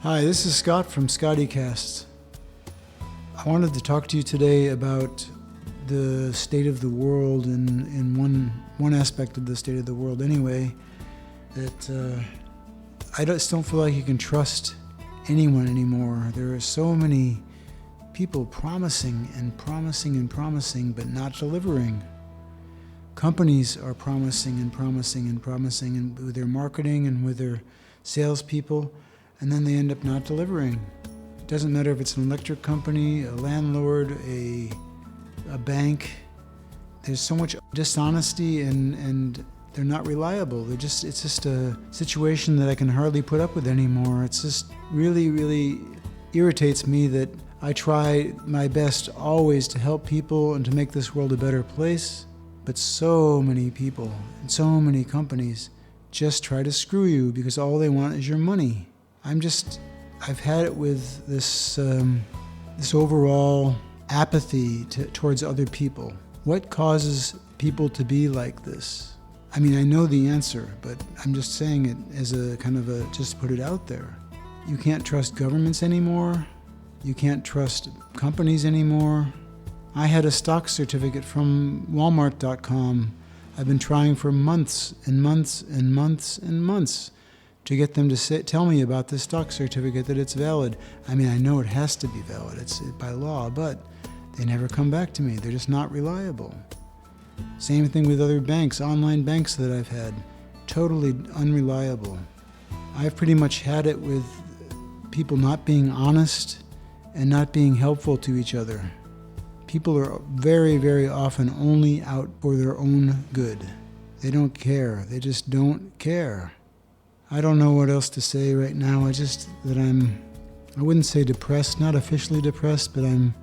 Hi, this is Scott from ScottyCast. I wanted to talk to you today about the state of the world in one aspect of the state of the world anyway, that I just don't feel like you can trust anyone anymore. There are so many people promising and promising and promising but not delivering. Companies are promising and promising and promising and with their marketing and with their salespeople, and then they end up not delivering. It doesn't matter if it's an electric company, a landlord, a bank. There's so much dishonesty and they're not reliable. It's just a situation that I can hardly put up with anymore. It's just really irritates me that I try my best always to help people and to make this world a better place, but so many people and so many companies just try to screw you because all they want is your money. I've had it with this overall apathy towards other people. What causes people to be like this? I mean, I know the answer, but I'm just saying it as a kind of just put it out there. You can't trust governments anymore. You can't trust companies anymore. I had a stock certificate from Walmart.com. I've been trying for months and months and months and months to get them to tell me about this stock certificate, that it's valid. I mean, I know it has to be valid, it's by law, but they never come back to me. They're just not reliable. Same thing with other banks, online banks that I've had. Totally unreliable. I've pretty much had it with people not being honest and not being helpful to each other. People are very often only out for their own good. They don't care. They just don't care. I don't know what else to say right now. I wouldn't say depressed, not officially depressed, but I'm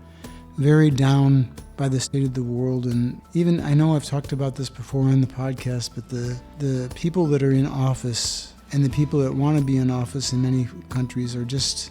very down by the state of the world. And even, I know I've talked about this before on the podcast, but the people that are in office and the people that want to be in office in many countries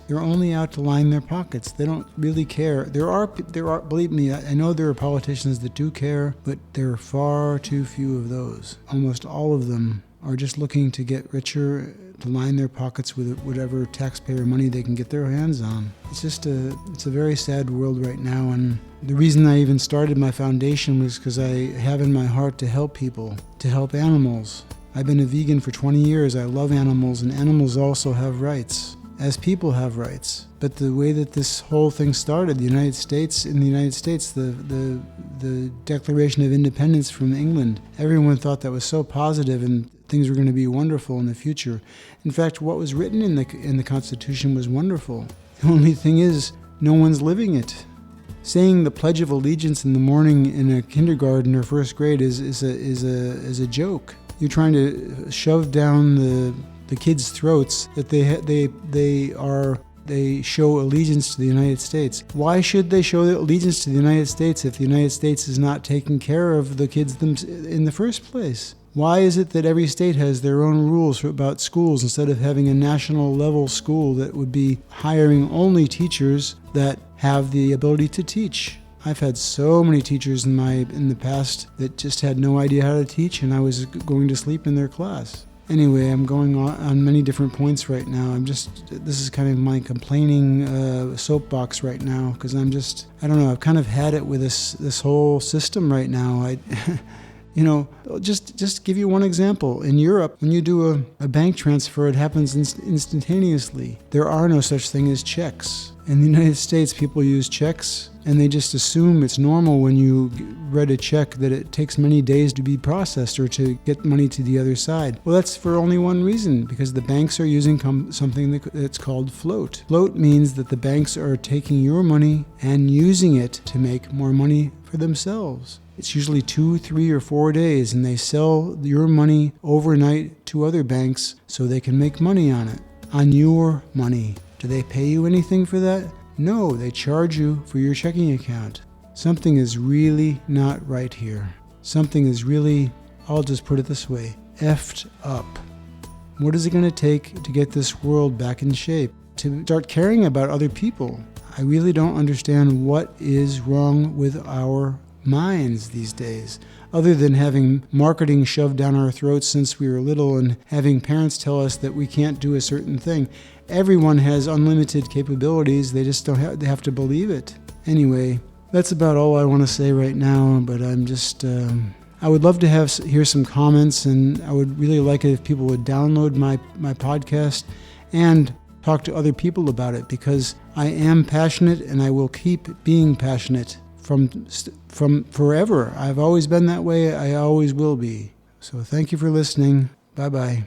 they're only out to line their pockets. They don't really care. There are, believe me, I know there are politicians that do care, but there are far too few of those. Almost all of them are just looking to get richer, to line their pockets with whatever taxpayer money they can get their hands on. It's a very sad world right now, and the reason I even started my foundation was because I have in my heart to help people, to help animals. I've been a vegan for 20 years. I love animals, and animals also have rights, as people have rights. But the way that this whole thing started, in the United States, the Declaration of Independence from England, everyone thought that was so positive and things were going to be wonderful in the future. In fact, what was written in the Constitution was wonderful. The only thing is, no one's living it. Saying the Pledge of Allegiance in the morning in a kindergarten or first grade is a joke. You're trying to shove down the kids' throats that they show allegiance to the United States. Why should they show allegiance to the United States if the United States is not taking care of the kids in the first place? Why is it that every state has their own rules about schools instead of having a national level school that would be hiring only teachers that have the ability to teach? I've had so many teachers in the past that just had no idea how to teach, and I was going to sleep in their class. Anyway, I'm going on many different points right now. This is kind of my complaining soapbox right now, because I don't know, I've kind of had it with this whole system right now. Just give you one example. In Europe, when you do a bank transfer, it happens instantaneously. There are no such thing as checks. In the United States, people use checks, and they just assume it's normal when you write a check that it takes many days to be processed or to get money to the other side. Well, that's for only one reason, because the banks are using something that's called float. Float means that the banks are taking your money and using it to make more money for themselves. It's usually 2, 3, or 4 days, and they sell your money overnight to other banks so they can make money on it, on your money. Do they pay you anything for that? No, they charge you for your checking account. Something is really not right here. Something is really, I'll just put it this way, effed up. What is it going to take to get this world back in shape? To start caring about other people? I really don't understand what is wrong with our minds these days, other than having marketing shoved down our throats since we were little and having parents tell us that we can't do a certain thing. Everyone has unlimited capabilities. They just they have to believe it. Anyway, that's about all I want to say right now, but I'm just... I would love to hear some comments, and I would really like it if people would download my podcast and talk to other people about it, because I am passionate and I will keep being passionate from forever. I've always been that way. I always will be. So thank you for listening. Bye-bye.